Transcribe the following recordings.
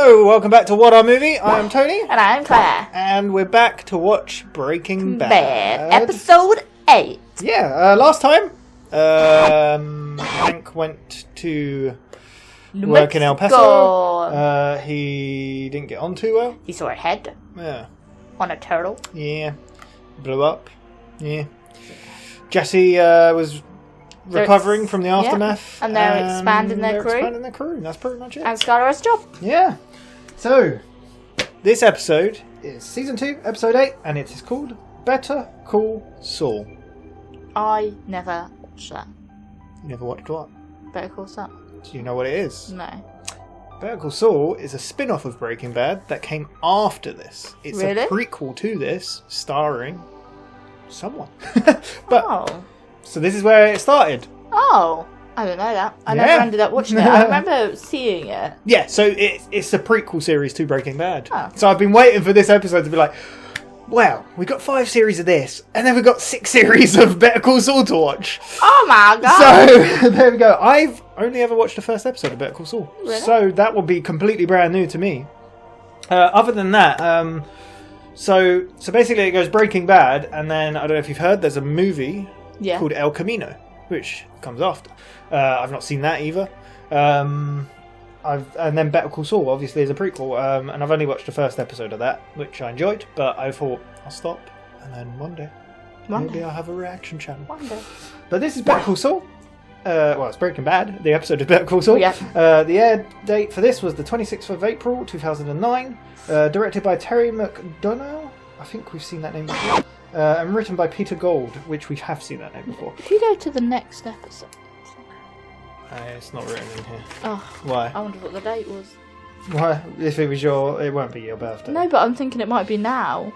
So, welcome back to WhatAreMovie. I am Tony. And I'm Claire. And we're back to watch Breaking Bad. Episode 8. Yeah, last time, Hank went to work in El Paso. He didn't get on too well. He saw a head. Yeah. On a turtle. Yeah. Blew up. Yeah. Jesse was recovering from the aftermath. Yeah. And they're expanding their crew. That's pretty much it. And Skylar has a job. Yeah. So, this episode is Season 2, Episode 8, and it is called Better Call Saul. I never watched that. You never watched what? Better Call Saul. Do you know what it is? No. Better Call Saul is a spin-off of Breaking Bad that came after this. It's Really? a prequel to this, starring someone. But so this is where it started. Oh, I didn't know that. I Yeah. never ended up watching it. I remember seeing it. Yeah, so it's a prequel series to Breaking Bad. Oh. So I've been waiting for this episode to be like, well, we got 5 series of this, and then we got 6 series of Better Call Saul to watch. Oh my god! So there we go. I've only ever watched the first episode of Better Call Saul, Really? so that will be completely brand new to me. Other than that, so basically it goes Breaking Bad, and then I don't know if you've heard, there's a movie called El Camino, which comes after. I've not seen that either. And then Better Call Saul obviously is a prequel, and I've only watched the first episode of that, which I enjoyed, but I thought I'll stop, and then one day maybe I'll have a reaction channel. One day. But this is Better Call Saul. Well, it's Breaking Bad, the episode of Better Call Saul. Yeah. The air date for this was the 26th of April 2009, directed by Terry McDonough. I think we've seen that name before. And written by Peter Gould, which we have seen that name before. If you go to the next episode. It's not written in here. Oh, Why? I wonder what the date was. Why? If it was it won't be your birthday. No, but I'm thinking it might be now.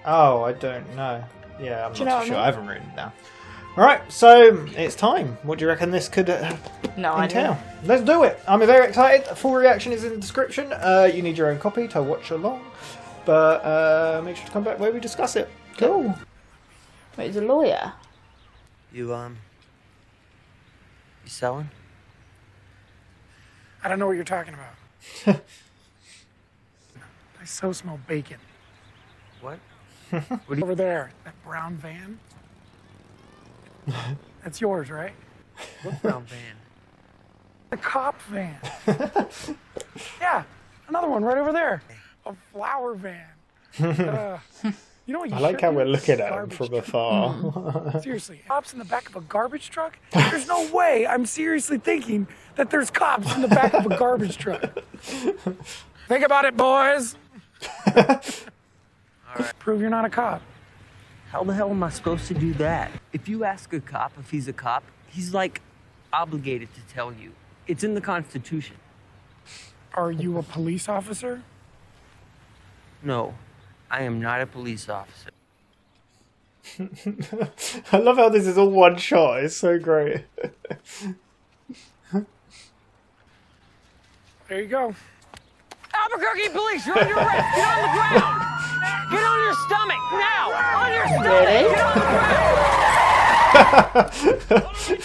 Oh, I don't know. Yeah, I'm Do you not know too sure. what I mean? I haven't written it down. Alright, so it's time. What do you reckon this could entail? Let's do it. I'm very excited. Full reaction is in the description. You need your own copy to watch along. But make sure to come back where we discuss it. Cool. Wait, he's a lawyer. You selling? I don't know what you're talking about. I so smell bacon. What? Over there, that brown van. That's yours, right? What brown van? The cop van. Yeah, another one right over there. A flower van. You know what you I like should how do? we're looking at him Garbage from truck. afar. Seriously, cops in the back of a garbage truck? There's no way I'm seriously thinking that there's cops in the back of a garbage truck. Think about it, boys. All right. Prove you're not a cop. How the hell am I supposed to do that? If you ask a cop if he's a cop, he's like obligated to tell you. It's in the Constitution. Are you a police officer? No, I am not a police officer. I love how this is all one shot. It's so great. There you go. Albuquerque police, you're under arrest. Get on the ground. Get on your stomach now. On your stomach. Really?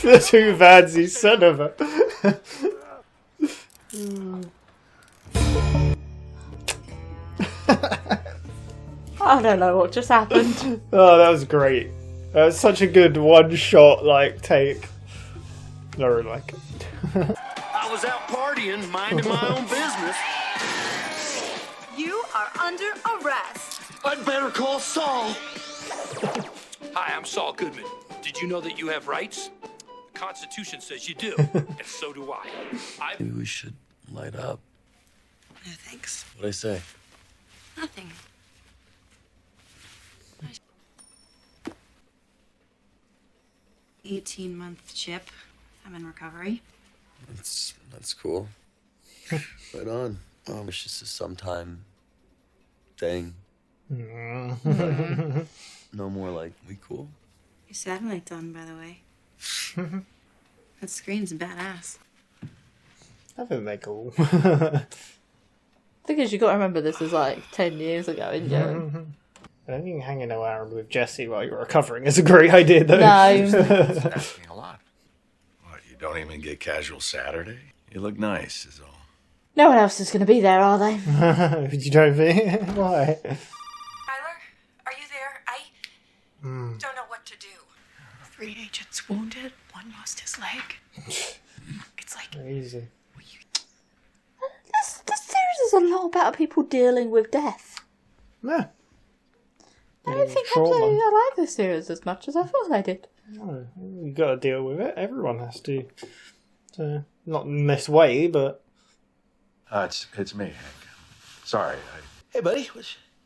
The two vans he son of a. I don't know what just happened. Oh, that was great. That was such a good one-shot take. I really like it. I was out partying, minding my own business. You are under arrest. I'd better call Saul. Hi, I'm Saul Goodman. Did you know that you have rights? The Constitution says you do, and so do I. Maybe we should light up. No, thanks. What'd I say? Nothing. 18-month chip. I'm in recovery. That's cool. Right on. It's just a sometime thing. No more we cool. Your satellite done, by the way. That screen's badass. I think they're cool. The thing is, you got to remember this was 10 years ago, isn't you? I don't think hanging around with Jesse while you're recovering is a great idea, though. No. Asking a lot. What, you don't even get casual Saturday? You look nice, is all. No one else is going to be there, are they? You don't think? Why? Tyler, are you there? I don't know what to do. 3 agents wounded, 1 lost his leg. It's like... Easy. This series is a lot about people dealing with death. Yeah. I don't think I like this series as much as I thought I did. No, you got to deal with it. Everyone has to. So, not in this way, but... It's me, Hank. Sorry. Hey, buddy.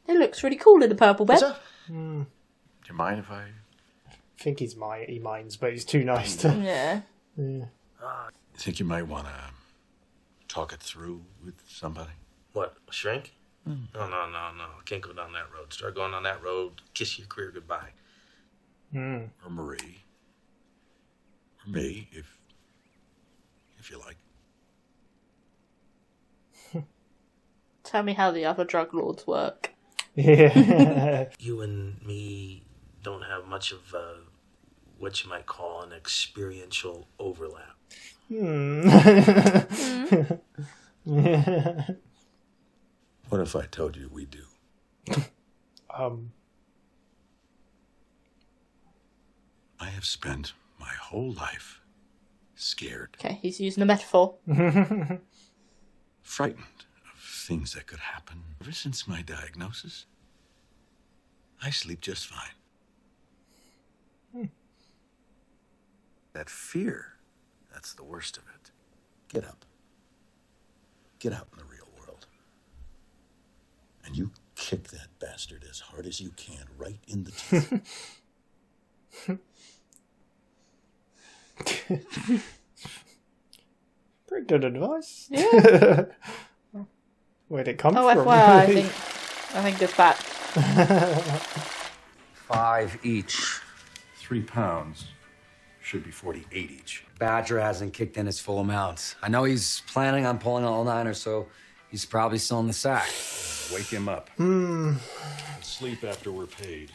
It looks really cool in the purple bed. What's up? Do you mind if I... I think he minds, but he's too nice to... Yeah. You think you might want to talk it through with somebody? What, a shrink? No. Can't go down that road. Start going down that road, kiss your career goodbye. Or Marie. Or me, if you like. Tell me how the other drug lords work. Yeah. You and me don't have much of what you might call an experiential overlap. What if I told you we do? I have spent my whole life scared. Okay, he's using a metaphor. Frightened of things that could happen. Ever since my diagnosis, I sleep just fine. That fear, that's the worst of it. Get up. Get out in the real world. And you kick that bastard as hard as you can, right in the teeth. Pretty good advice. Yeah. Where'd it come from? FYI, I think it's back. 5 each. 3 pounds should be 48 each. Badger hasn't kicked in his full amounts. I know he's planning on pulling an all-nighter, so he's probably still in the sack. Wake him up. Sleep after we're paid.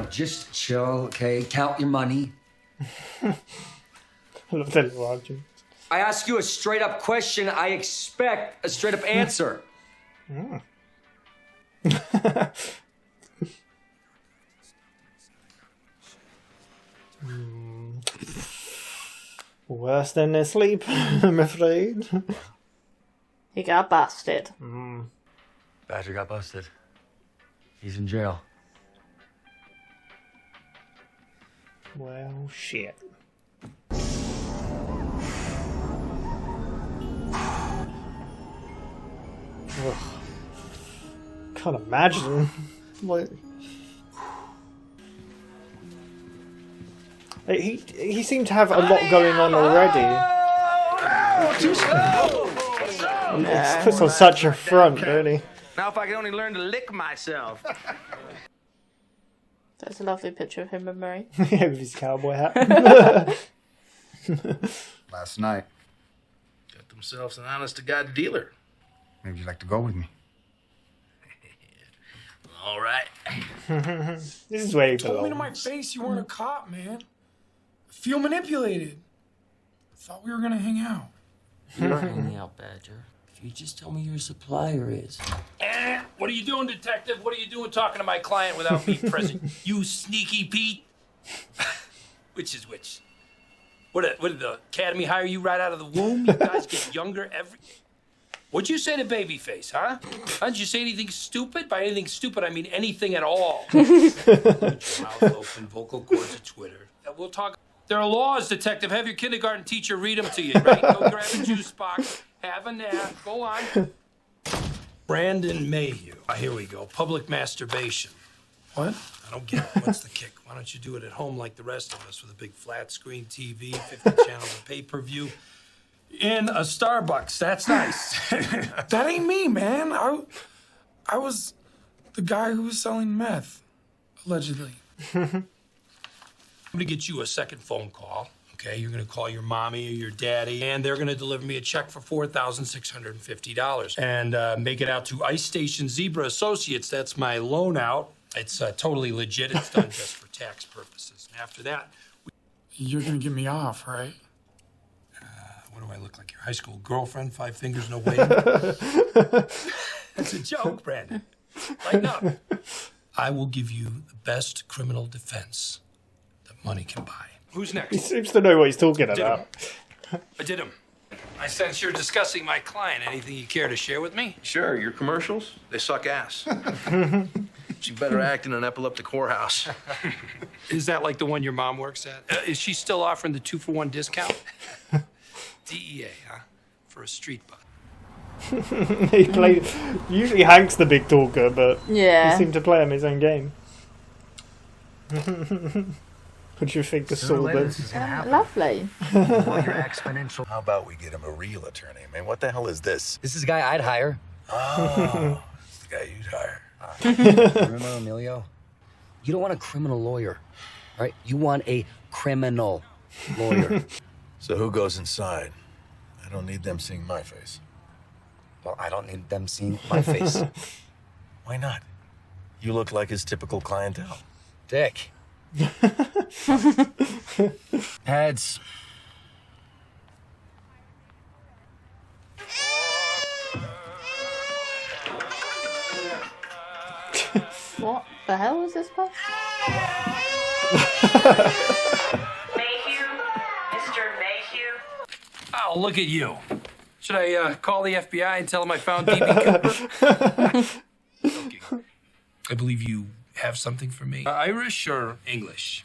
Just chill, okay? Count your money. I love that little argument. I ask you a straight-up question. I expect a straight-up answer. Worse than their sleep, I'm afraid. He got busted. Badger got busted. He's in jail. Well, shit. Ugh. Can't imagine. What? He seemed to have a lot going on already. Too slow! He puts on such a front, don't he? Now if I could only learn to lick myself. That's a lovely picture of him and Murray. Yeah, with his cowboy hat. Last night. Got themselves an honest-to-God dealer. Maybe you'd like to go with me. All right. This is where he Told me to belongs. my face you weren't a cop, man. I feel manipulated. I thought we were gonna hang out. You're not hanging out, Badger. If you just tell me your supplier is. What are you doing, detective? What are you doing talking to my client without me present? You sneaky Pete. Which is which? What did the academy hire you right out of the womb? You guys get younger every... What'd you say to Babyface, huh? Did you say anything stupid? By anything stupid, I mean anything at all. Keep your mouth open, vocal cords of Twitter. We'll talk. There are laws, detective. Have your kindergarten teacher read them to you, right? Go grab a juice box, have a nap, go on. Brandon Mayhew. Here we go. Public masturbation. What? I don't get it. What's the kick? Why don't you do it at home like the rest of us with a big flat screen TV, 50 channels of pay-per-view, in a Starbucks? That's nice. That ain't me, man. I was the guy who was selling meth, allegedly. I'm gonna get you a second phone call. Okay, you're gonna call your mommy or your daddy, and they're gonna deliver me a check for $4,650 and make it out to Ice Station Zebra Associates. That's my loan out. It's totally legit. It's done just for tax purposes. And after that, You're gonna get me off, right? What do I look like? Your high school girlfriend? 5 fingers, no waiting? That's a joke, Brandon. Lighten up. I will give you the best criminal defense that money can buy. Who's next? He seems to know what he's talking about. I did him. I sense you're discussing my client. Anything you care to share with me? Sure, your commercials, they suck ass. She better act in an epileptic whorehouse. Is that like the one your mom works at? Is she still offering the 2-for-1 discount? DEA, huh? For a street bus. Usually Hank's the big talker, but yeah, he seemed to play him his own game. What do you think of Saul then? Lovely. Exponential. How about we get him a real attorney? I mean, what the hell is this? This is a guy I'd hire. Oh, it's the guy you'd hire. Remember Emilio? You don't want a criminal lawyer, right? You want a criminal lawyer. So who goes inside? I don't need them seeing my face. Well, I don't need them seeing my face. Why not? You look like his typical clientele. Dick. Heads. What the hell was this place? Mayhew? Mr. Mayhew? Oh, look at you. Should I call the FBI and tell them I found D.B. Cooper? I believe you have something for me. Irish or English?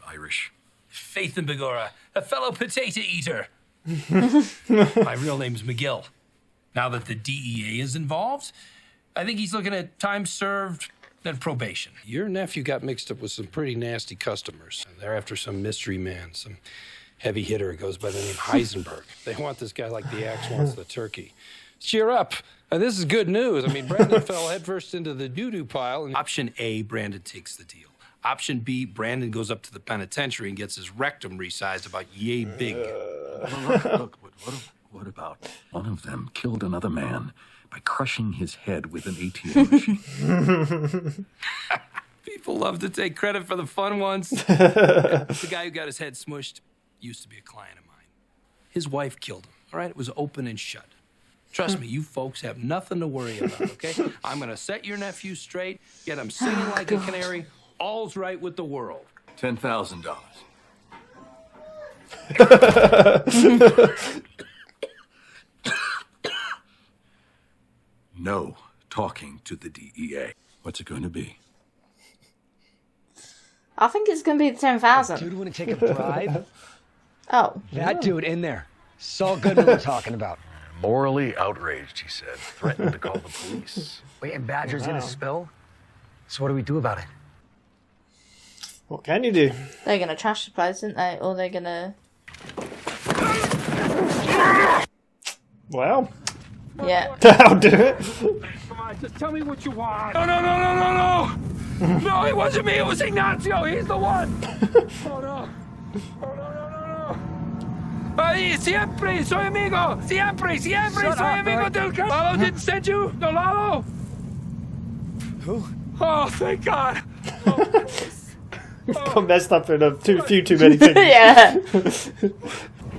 Irish. Faith and Begorra, a fellow potato eater. My real name's McGill. Now that the DEA is involved, I think he's looking at time served and probation. Your nephew got mixed up with some pretty nasty customers. They're after some mystery man, some heavy hitter who goes by the name Heisenberg. They want this guy like the axe wants the turkey. Cheer up. This is good news. I mean, Brandon fell headfirst into the doo-doo pile. And Option A, Brandon takes the deal. Option B, Brandon goes up to the penitentiary and gets his rectum resized about yay big. Look, what about one of them killed another man by crushing his head with an ATM machine? People love to take credit for the fun ones. The guy who got his head smushed used to be a client of mine. His wife killed him, all right? It was open and shut. Trust me, you folks have nothing to worry about, okay? I'm gonna set your nephew straight, get him singing like a canary. All's right with the world. $10,000. No talking to the DEA. What's it going to be? I think it's going to be the 10,000. Dude, want to take a bribe? Oh. That dude in there. Saul Goodman we're talking about. Morally outraged, he said. Threatened to call the police. Wait, and Badger's gonna spill? So what do we do about it? What can you do? They're going to trash the place, aren't they? Or they're going to... Well. Yeah. I'll do it. Come on, just tell me what you want. No. No, it wasn't me. It was Ignacio. He's the one. Oh, no. Siempre soy amigo. Siempre soy amigo del carro. Lalo didn't send you? No, Lalo? Who? Oh, thank God. Got messed up in a few too many things. Yeah.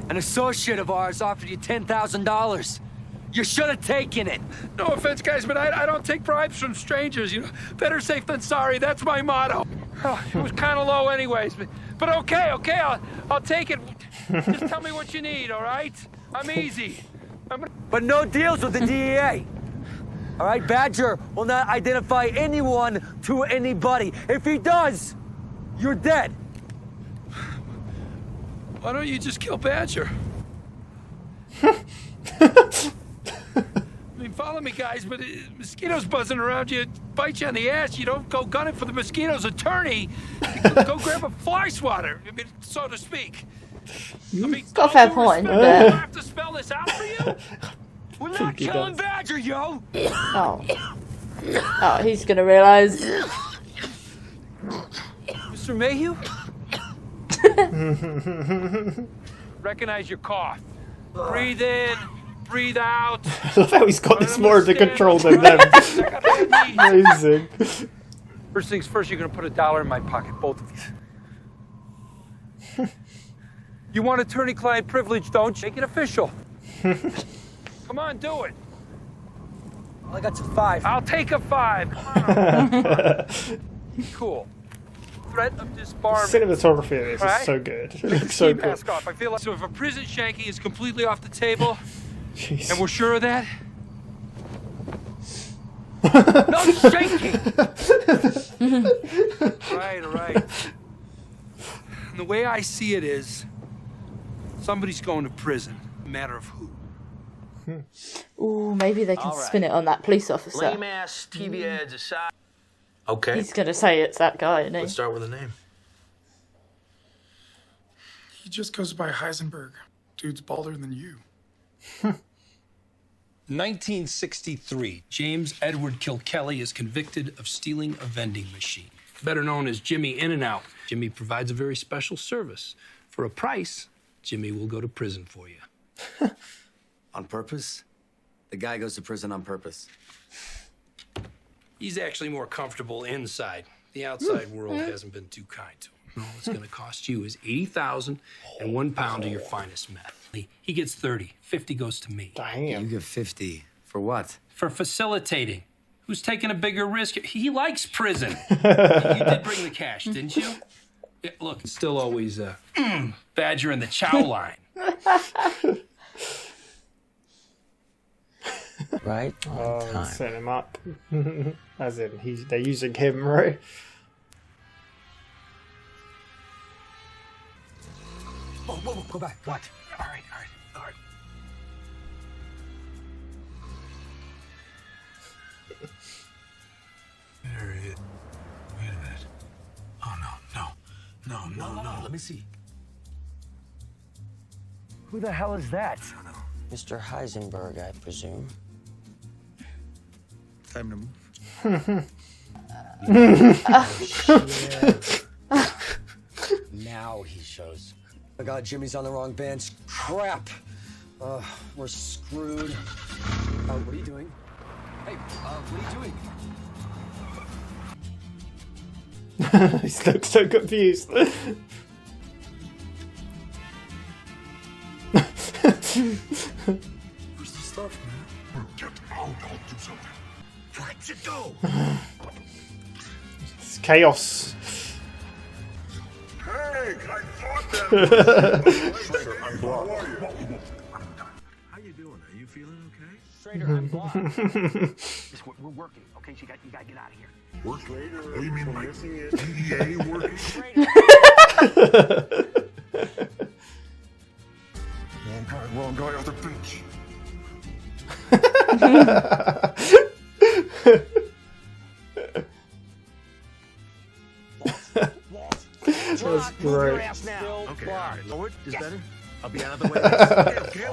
An associate of ours offered you $10,000. You should have taken it. No offense, guys, but I don't take bribes from strangers. You know, better safe than sorry. That's my motto. Oh, it was kind of low, anyways. But okay. I'll take it. Just tell me what you need, all right? I'm easy. But no deals with the DEA. All right, Badger will not identify anyone to anybody. If he does, you're dead. Why don't you just kill Badger? I mean, follow me, guys, but mosquitoes buzzing around you, bite you on the ass. You don't go gunning for the mosquito's attorney. You go grab a fly swatter, I mean, so to speak. I mean, Got a fair point. Do I have to spell this out for you? We're not killing Badger, yo! Oh. Oh, he's going to realise. Mr. Mayhew? Recognize your cough. Breathe in, breathe out. I love how he's got this more under control than them. Amazing. First things first, you're going to put $1 in my pocket, both of you. You want attorney-client privilege, don't you? Make it official. Come on, do it. I got to 5. I'll take a 5. Come on. Cool. Threat of disbarment. Cinematography of this is so good. It looks so good. Mask off. I feel like so if a prison shanking is completely off the table, and we're sure of that. No shaking. Right. And the way I see it is, somebody's going to prison. A matter of who. Ooh, maybe they can spin it on that police officer. Lame ass TV ads aside. Okay. He's gonna say it's that guy, isn't he? Let's start with a name. He just goes by Heisenberg. Dude's balder than you. 1963, James Edward Kilkelly is convicted of stealing a vending machine. Better known as Jimmy In-N-Out. Jimmy provides a very special service. For a price, Jimmy will go to prison for you. On purpose? The guy goes to prison on purpose. He's actually more comfortable inside. The outside world hasn't been too kind to him. All it's going to cost you is $80,000 and 1 pound of your finest meth. He gets 30. 50 goes to me. Damn. You get 50. For what? For facilitating. Who's taking a bigger risk? He likes prison. You did bring the cash, didn't you? Yeah, look, it's still always Badger and the Chow line. Right? Oh, set him up. As in, they're using him, right? Whoa, go back. What? All right. There it is. Wait a minute. Oh, no. Let me see. Who the hell is that? Mr. Heisenberg, I presume. Time to move. Now he shows. Oh God, Jimmy's on the wrong bench. Crap. We're screwed. What are you doing? Hey, what are you doing? He looks so confused. Where's the stuff, man? Get out, I'll do something. What you do? It's chaos. Hey, I thought that Schrader, I'm blocked. How you doing? Are you feeling okay? Schrader, I'm blocked. We're working, okay? So you gotta get out of here. Working? What do you mean by DEA working? Wrong guy off the bench. That's great. Okay, all right. Lower it. Is better? I'll be out of the way. Okay.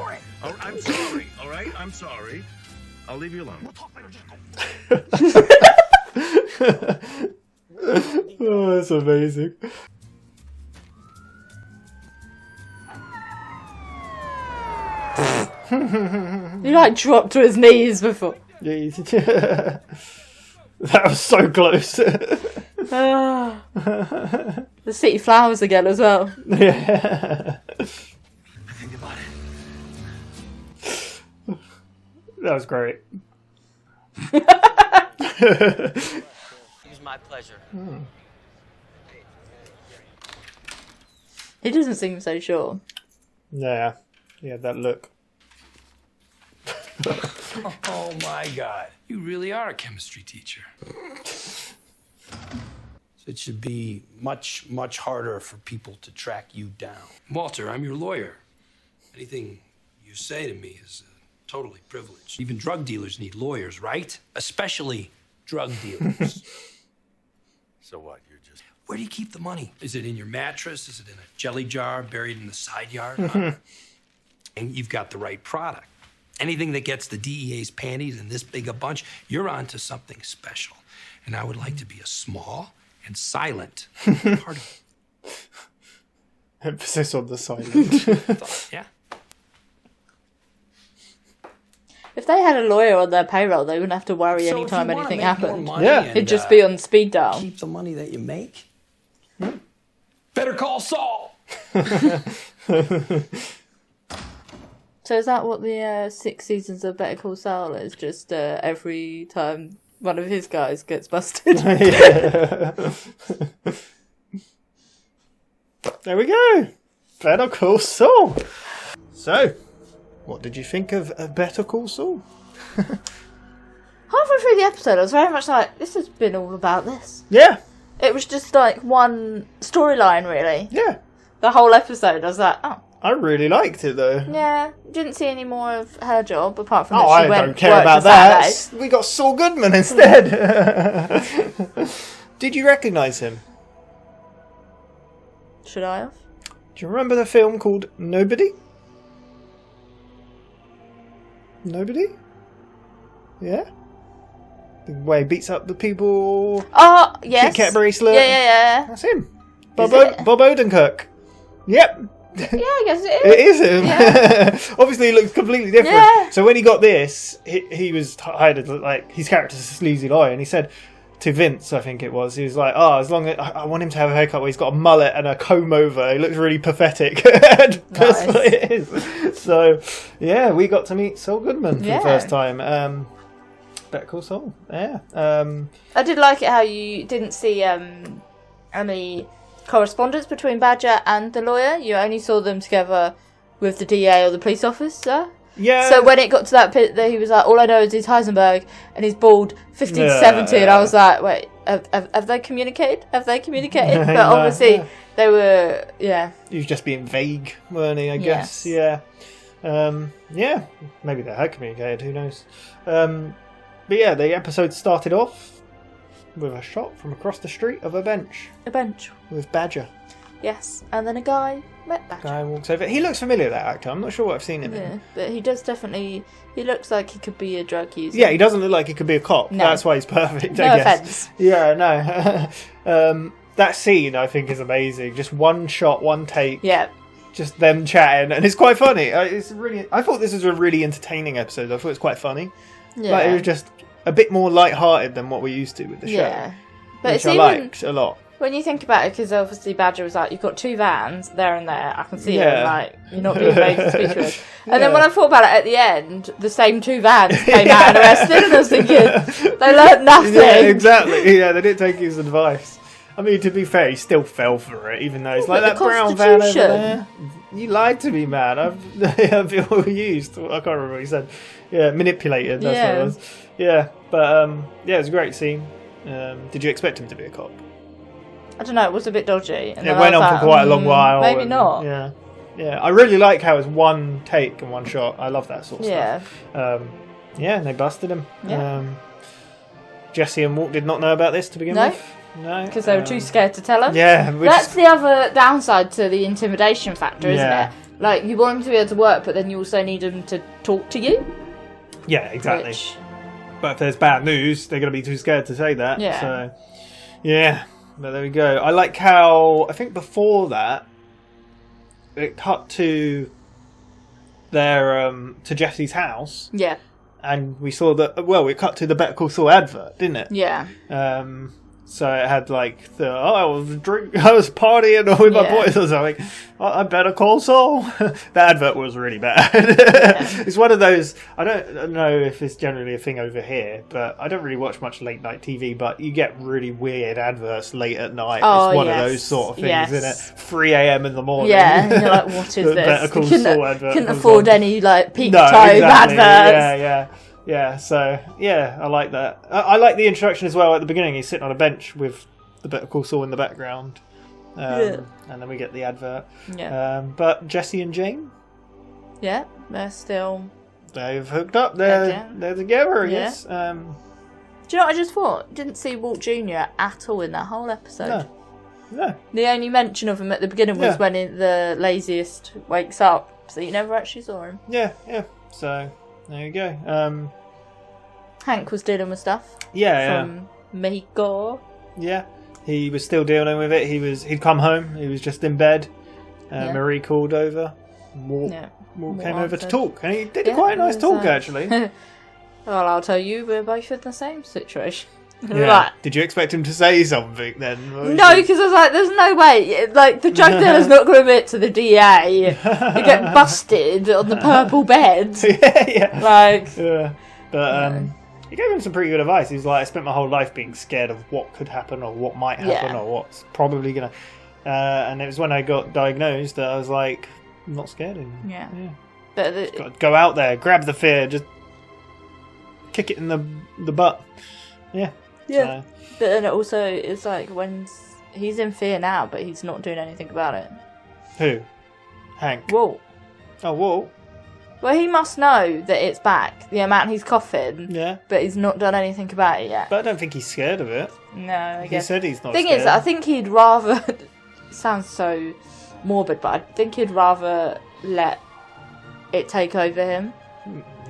Oh, I'm sorry. All right? I'm sorry. I'll leave you alone. Oh, that's amazing. He like dropped to his knees before. Yeah, that was so close. The city flowers again as well. Yeah. Think about it. That was great. It was my pleasure. He doesn't seem so sure. Yeah, that look. Oh my God. You really are a chemistry teacher. So it should be much, much harder for people to track you down. Walter, I'm your lawyer. Anything you say to me is totally privileged. Even drug dealers need lawyers, right? Especially drug dealers. So what? You're just... Where do you keep the money? Is it in your mattress? Is it in a jelly jar buried in the side yard? And you've got the right product. Anything that gets the DEA's panties in this big a bunch, you're onto something special. And I would like to be a small and silent part of it. Emphasis on the silent. Yeah. If they had a lawyer on their payroll, they wouldn't have to worry So anytime if you wanna anything make happened. more money Yeah. and, It'd just be on speed dial. Keep the money that you make. Better call Saul. So is that what the 6 seasons of Better Call Saul is? Just every time one of his guys gets busted? There we go. Better Call Saul. So, what did you think of Better Call Saul? Halfway through the episode, I was very much like, this has been all about this. Yeah. It was just like one storyline, really. Yeah. The whole episode, I was like, oh. I really liked it, though. Yeah, didn't see any more of her job, apart from Oh, that she I don't care about that. We got Saul Goodman instead. Did you recognise him? Should I have? Do you remember the film called Nobody? Nobody? Yeah? The way he beats up the people. Oh, yes. Kit Kat bracelet. Yeah. That's him. Bob Odenkirk. Yep. Yeah, I guess it is. It is him. Yeah. Obviously, he looks completely different. Yeah. So when he got this, he was hired as like his character's a sleazy lawyer, and he said to Vince, I think it was, he was like, "Oh, as long as I want him to have a haircut where he's got a mullet and a comb over, he looks really pathetic." That's what it is. So yeah, we got to meet Saul Goodman for the first time. Better Call Saul. Yeah. I did like it how you didn't see any correspondence between Badger and the lawyer. You only saw them together with the DA or the police officer. Yeah. So when it got to that bit that he was like, all I know is he's Heisenberg and he's bald 15 to 17, I was like, wait, have they communicated? Have they communicated? But obviously they were, He was just being vague, weren't he, I guess? Yeah. Yeah. Maybe they had communicated, who knows? But yeah, the episode started off with a shot from across the street of a bench. A bench. With Badger. Yes, and then a guy met Badger. Guy walks over. He looks familiar, that actor. I'm not sure what I've seen him in. But he does definitely... He looks like he could be a drug user. Yeah, he doesn't look like he could be a cop. No. That's why he's perfect, No I guess. offence. Yeah, no. That scene, I think, is amazing. Just one shot, one take. Yeah. Just them chatting, and it's quite funny. It's really. I thought this was a really entertaining episode. I thought it was quite funny. Yeah. Like, it was just a bit more light-hearted than what we're used to with the show. Yeah. But which it's I even, liked a lot. When you think about it, because obviously Badger was like, you've got 2 vans there and there. I can see it. Like, you're not being very conspicuous. And then when I thought about it at the end, the same 2 vans came out and arrested, and I was thinking, they learnt nothing. Yeah, exactly. Yeah, they didn't take his advice. I mean, to be fair, he still fell for it, even though it's like that brown van over there. You lied to me, man. I've been used. I can't remember what he said. Yeah, manipulated. That's what it was. Yeah, but yeah, it was a great scene. Did you expect him to be a cop? I don't know. It was a bit dodgy. And it went on for quite a long while. Maybe not. Yeah. I really like how it's one take and one shot. I love that sort of stuff. Yeah, and they busted him. Yeah. Jesse and Walt did not know about this to begin with. No, because they were too scared to tell him. Yeah, that's the other downside to the intimidation factor, isn't it? Like, you want them to be able to work, but then you also need them to talk to you. Yeah, exactly. But if there's bad news, they're going to be too scared to say that. Yeah. So, yeah. But there we go. I like how, I think before that, it cut to their to Jesse's house. Yeah. And we saw that. Well, it cut to the Better Call Saul advert, didn't it? Yeah. So it had like the I was partying with my boys or something. I better call Saul. That advert was really bad. It's one of those. I don't know if it's generally a thing over here, but I don't really watch much late night TV. But you get really weird adverts late at night. Oh, it's one of those sort of things, isn't it? 3 a.m. in the morning. Yeah, and you're like, what is this? Better Call Saul advert. Couldn't afford any like peak no, time exactly. adverts. Yeah, so, yeah, I like that. I like the introduction as well at the beginning. He's sitting on a bench with the Better Call Saul in the background. And then we get the advert. Yeah. But Jesse and Jane? Yeah, they're still... They've hooked up. They're together, I guess. Do you know what I just thought? Didn't see Walt Jr. at all in that whole episode. No. The only mention of him at the beginning was when the laziest wakes up. So you never actually saw him. Yeah. So... There you go. Hank was dealing with stuff. From Mexico. Yeah, he was still dealing with it. He'd come home. He was just in bed. Marie called over. Walt came over to talk, and he did quite a nice talk actually. Well, I'll tell you, we're both in the same situation. Like, did you expect him to say something then? No, because I was like, there's no way. Like, the drug dealer's not going to admit to the DA. You get busted on the purple bed. Like... Yeah. But, he gave him some pretty good advice. He was like, I spent my whole life being scared of what could happen or what might happen or what's probably going to... and it was when I got diagnosed that I was like, I'm not scared anymore. Yeah. But just go out there, grab the fear, just kick it in the butt. Yeah. Yeah. But then it also, it's like when he's in fear now, but he's not doing anything about it. Who? Hank? Walt. Oh, Walt? Well, he must know that it's back, the amount he's coughing. Yeah. But he's not done anything about it yet. But I don't think he's scared of it. No, I guess. He said he's not scared. Thing is, I think he'd rather... it sounds so morbid, but I think he'd rather let it take over him.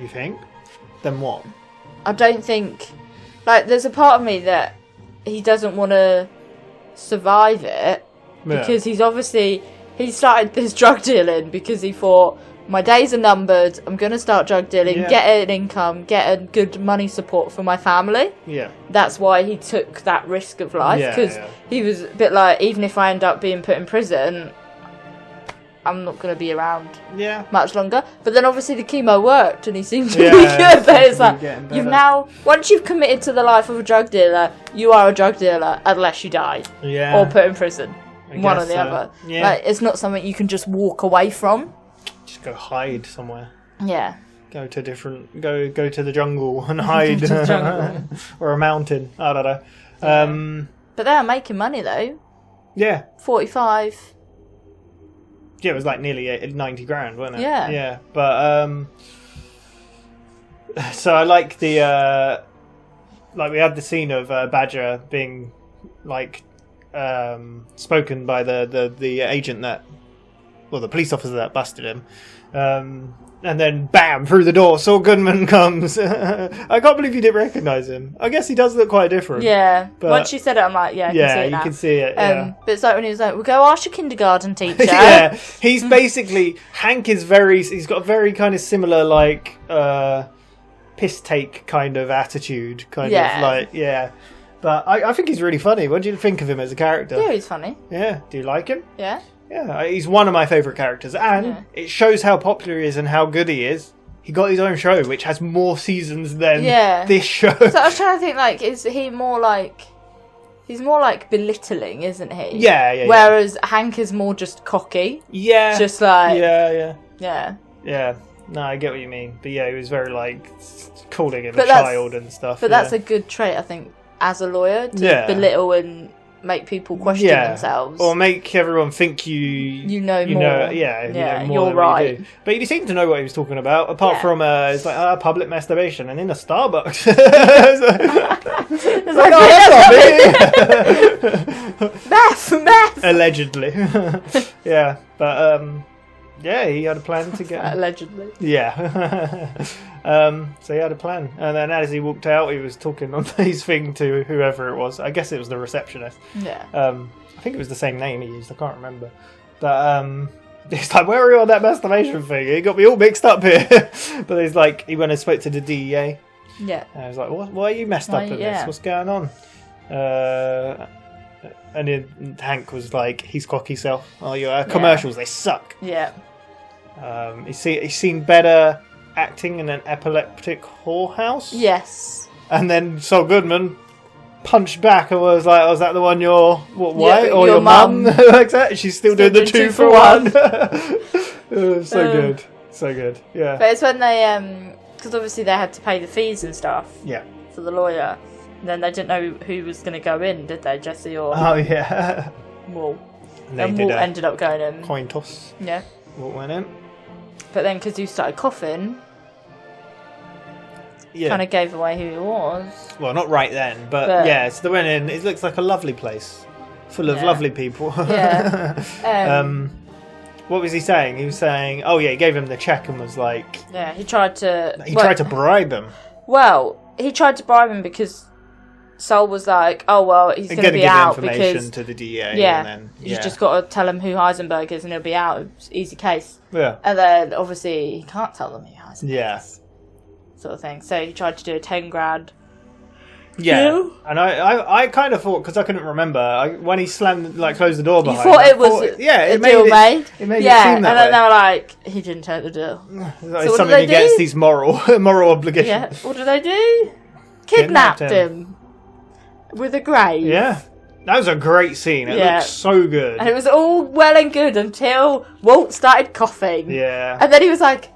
You think? Then what? I don't think... Like, there's a part of me that he doesn't want to survive it. Because he's obviously... He started this drug dealing because he thought... My days are numbered. I'm going to start drug dealing, get an income, get a good money support for my family. Yeah. That's why he took that risk of life. Because he was a bit like, even if I end up being put in prison, I'm not going to be around much longer. But then obviously the chemo worked and he seemed really good. But it's like, you've now, once you've committed to the life of a drug dealer, you are a drug dealer unless you die. Yeah. Or put in prison. One or the so. other. Yeah. Like, it's not something you can just walk away from. Just go hide somewhere. Yeah. Go to the jungle and hide. To the jungle. Or a mountain. I don't know. But they are making money though. Yeah. 45. Yeah, it was like nearly 90 grand, wasn't it? Yeah. Yeah. But so I like the like we had the scene of Badger being like spoken by the agent that, well, the police officer that busted him, and then bam, through the door, Saul Goodman comes. I can't believe you didn't recognise him. I guess he does look quite different. Yeah, but once you said it, I'm like, I can see it now. you can see it. Yeah. But it's like when he was like, "We'll go ask your kindergarten teacher." Yeah, he's basically Hank is he's got a very kind of similar like piss take kind of attitude, kind of like But I think he's really funny. What do you think of him as a character? Yeah, he's funny. Yeah, do you like him? Yeah. Yeah, he's one of my favourite characters, and it shows how popular he is and how good he is. He got his own show, which has more seasons than this show. So I was trying to think, like, is he more like... He's more like belittling, isn't he? Yeah. Whereas Hank is more just cocky. Yeah. Just like... Yeah. Yeah. No, I get what you mean. But yeah, he was very, like, calling him a child and stuff. But that's a good trait, I think, as a lawyer, to belittle and make people question themselves. Or make everyone think you know more. Know more you're right. You do. But he seemed to know what he was talking about, apart from it's like public masturbation and in a Starbucks. It's like, meth. Allegedly. Yeah, but he had a plan to get... Allegedly. Yeah. So he had a plan. And then as he walked out, he was talking on his thing to whoever it was. I guess it was the receptionist. Yeah. I think it was the same name he used. I can't remember. But it's like, where were you on that masturbation thing? It got me all mixed up here. But he's like, he went and spoke to the DEA. Yeah. And I was like, why are you messed up in this? What's going on? And then Hank was like, he's cocky self. Oh, your commercials, they suck. Yeah. He's seen better acting in an epileptic whorehouse. Yes. And then Saul Goodman punched back and was like, "Oh, is that the one your wife or your mum?" Like that. She's still doing the 2 for 1. So good. Yeah. But it's when they because obviously they had to pay the fees and stuff. Yeah. For the lawyer. And then they didn't know who was going to go in, did they? Jesse or Walt. And Walt ended up going in. Coin toss. Yeah. Walt went in. But then because he started coughing, kind of gave away who he was. Well, not right then, but so they went in. It looks like a lovely place, full of lovely people. Yeah. What was he saying? He was saying, he gave him the check and was like... Yeah, he tried to... He tried to bribe him. Well, he tried to bribe him because Saul was like, he's going to be out because... information to the DEA. Yeah, and then, you just got to tell him who Heisenberg is and he'll be out. It's an easy case. Yeah. And then, obviously, he can't tell them who Heisenberg is. Sort of thing. So he tried to do a 10 grand Yeah, Deal? and I kind of thought, because I couldn't remember when he slammed closed the door behind. You thought him, it was it a made deal it, made. It made yeah, it seem that and then way. they were like, he didn't take the deal. Like so something against his moral obligation. Yeah, what did they do? Kidnapped him with a grave. Yeah, that was a great scene. It looked so good, and it was all well and good until Walt started coughing. Yeah, and then he was like,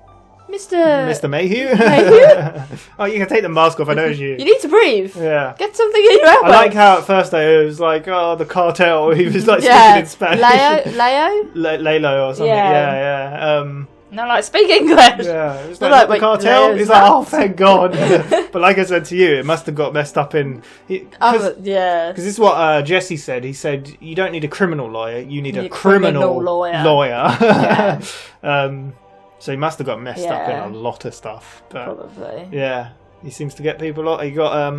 Mr. Mayhew? Mayhew? Oh, you can take the mask off, I know you. You need to breathe. Yeah. Get something in your elbow. I like how at first it was like, oh, the cartel. He was like speaking in Spanish. Lalo or something. Yeah. No, like, speak English. Yeah, it was like the cartel. He's like, oh, thank God. But like I said to you, it must have got messed up in. Because this is what Jesse said. He said, you don't need a criminal lawyer, you need a criminal lawyer. Yeah. So he must have got messed up in a lot of stuff. But, probably. Yeah. He seems to get people a lot. He got,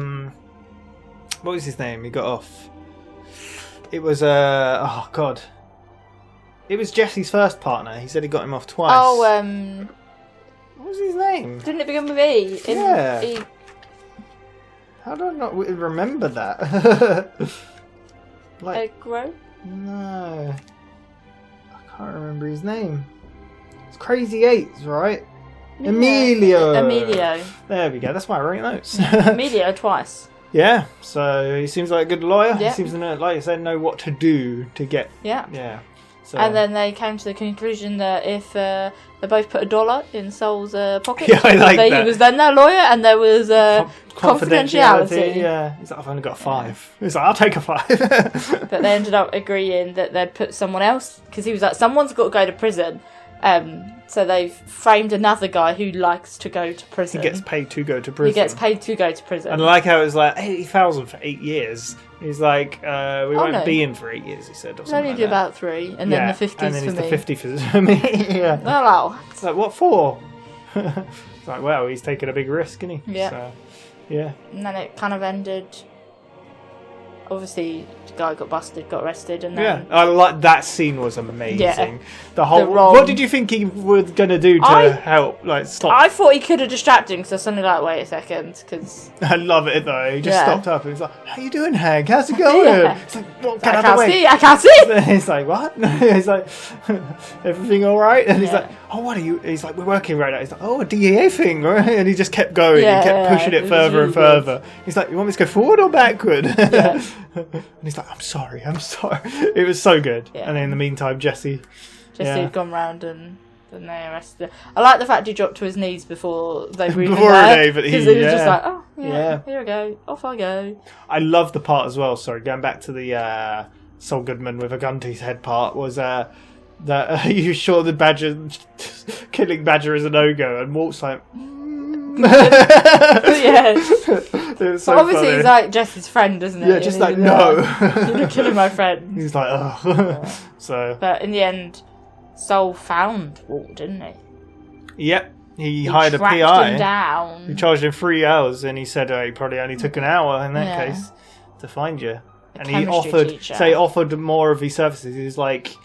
what was his name? He got off. It was, oh, God. It was Jesse's first partner. He said he got him off twice. Oh, what was his name? Didn't it begin with E? Yeah. How do I not remember that? Egro? No. I can't remember his name. It's Crazy Eights, right? Yeah. Emilio. There we go. That's why I wrote notes. Emilio twice. Yeah. So he seems like a good lawyer. Yeah. He seems to know, like you said, know what to do to get. Yeah. Yeah. So. And then they came to the conclusion that if they both put $1 in Saul's pocket, yeah, I like that. He was then their lawyer, and there was confidentiality. Yeah, he's like, I've only got 5. He's like, I'll take a 5. But they ended up agreeing that they'd put someone else, because he was like, someone's got to go to prison. So they've framed another guy who likes to go to prison. He gets paid to go to prison. He gets paid to go to prison. And I like how it was like 80,000 for 8 years. He's like, we won't be in for 8 years, he said. Or only like do that. about 3, and then the 50s and then for it's me. The 50 for me. Yeah. Oh, it's like, what for? It's like, well, he's taking a big risk, isn't he? Yeah. So, yeah. And then it kind of ended. Obviously, the guy got busted, got arrested, and then... Yeah, I like that scene. Was amazing. Yeah. The whole. What did you think he was gonna do to help? Like stop. I thought he could have distracted him, because I was suddenly like, wait a second, because... I love it though. He just stopped up and he's like, "How you doing, Hank? How's it going?" Yeah. It's like, "What? I can't see. He's like, "What?" He's like, "Everything all right?" And he's like, "Oh, what are you?" He's like, "We're working right now." He's like, "Oh, a DEA thing," right? And he just kept going and kept pushing it further and further. He's like, "You want me to go forward or backward?" Yeah. And he's like, I'm sorry. It was so good. Yeah. And then in the meantime, Jesse had gone round and then they arrested him. I like the fact he dropped to his knees before they were before Renee, but because he was just like, oh yeah, here I go, off I go. I love the part as well. Sorry, going back to the Saul Goodman with a gun to his head part was that you sure the Badger killing Badger is a no-go, and Walt's like. Yeah. So obviously funny. he's like Jesse's friend, isn't he? Yeah, just like no. You're killing my friend. He's like, oh. So. But in the end, Saul found Walt, didn't he? Yep. He hired a tracked PI. him down. He charged him 3 hours, and he said he probably only took an hour in that case to find you. And he offered more of his services. He was like,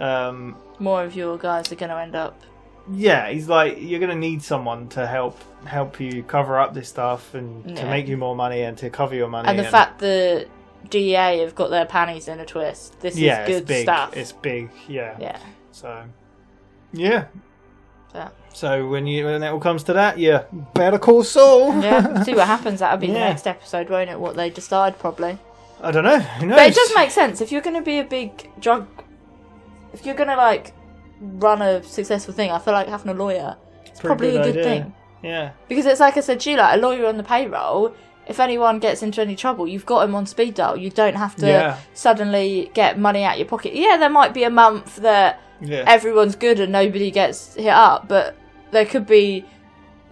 more of your guys are going to end up. Yeah, he's like, you're going to need someone to help you cover up this stuff and to make you more money and to cover your money. And the fact the DEA have got their panties in a twist. This is good stuff. It's big, yeah. Yeah. So, yeah. So when it all comes to that, yeah, better call Saul. Yeah, see what happens. That'll be the next episode, won't it? What they decide, probably. I don't know. Who knows? But it does make sense. If you're going to be a big drug... If you're going to, like, run a successful thing, I feel like having a lawyer is probably a good thing. Yeah. Because it's like I said to you, like, a lawyer on the payroll, if anyone gets into any trouble, you've got him on speed dial. You don't have to suddenly get money out your pocket. Yeah, there might be a month that everyone's good and nobody gets hit up, but there could be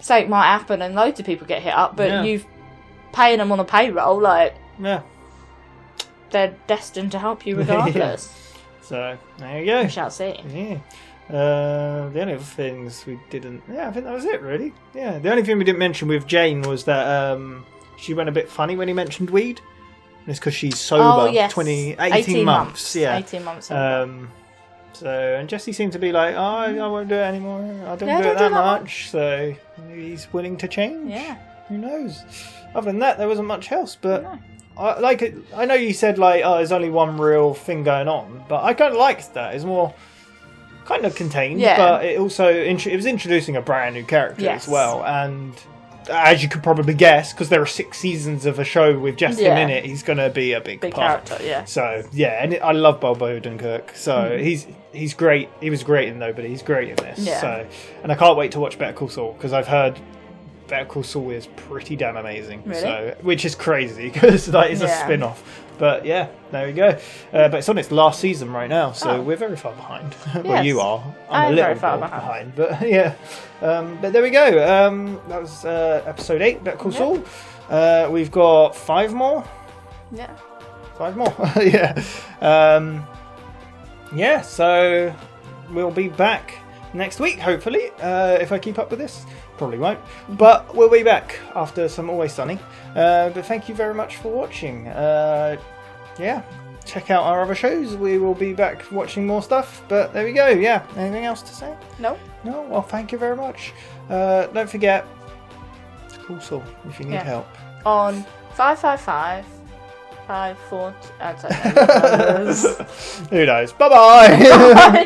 something might happen and loads of people get hit up, but you've paying them on a payroll, like they're destined to help you regardless. So there you go. We shall see. Yeah. The only other things we didn't... Yeah, I think that was it, really. Yeah, the only thing we didn't mention with Jane was that she went a bit funny when he mentioned weed. And it's because she's sober. Oh, yes. 18 months. Yeah. 18 months. And Jesse seemed to be like, I won't do it anymore. I don't do it that much. So he's willing to change. Yeah. Who knows? Other than that, there wasn't much else. But I know you said like, oh, there's only one real thing going on, but I kind of liked that. It's more kind of contained, but it also it was introducing a brand new character as well. And as you could probably guess, because there are 6 seasons of a show with just him in it, he's going to be a big part. Character, yeah. So and I love Bob Odenkirk. So he's great. He was great in Nobody. He's great in this. Yeah. So, and I can't wait to watch Better Call Saul because I've heard Better Call Saul is pretty damn amazing. Really? So, which is crazy because it's a spin-off. But yeah, there we go. But it's on its last season right now, so we're very far behind. Well, you are. I'm a little very far behind. But yeah. But there we go. That was episode 8, Better Call Saul. We've got 5 more. Yeah. 5 more. Yeah, so we'll be back next week, hopefully, if I keep up with this. Probably won't. But we'll be back after some Always Sunny. But thank you very much for watching. Check out our other shows. We will be back watching more stuff. But there we go. Yeah. Anything else to say? No. No? Well, thank you very much. Don't forget to call Saul if you need help. On 555 54 outside. Who knows? Bye-bye. Bye.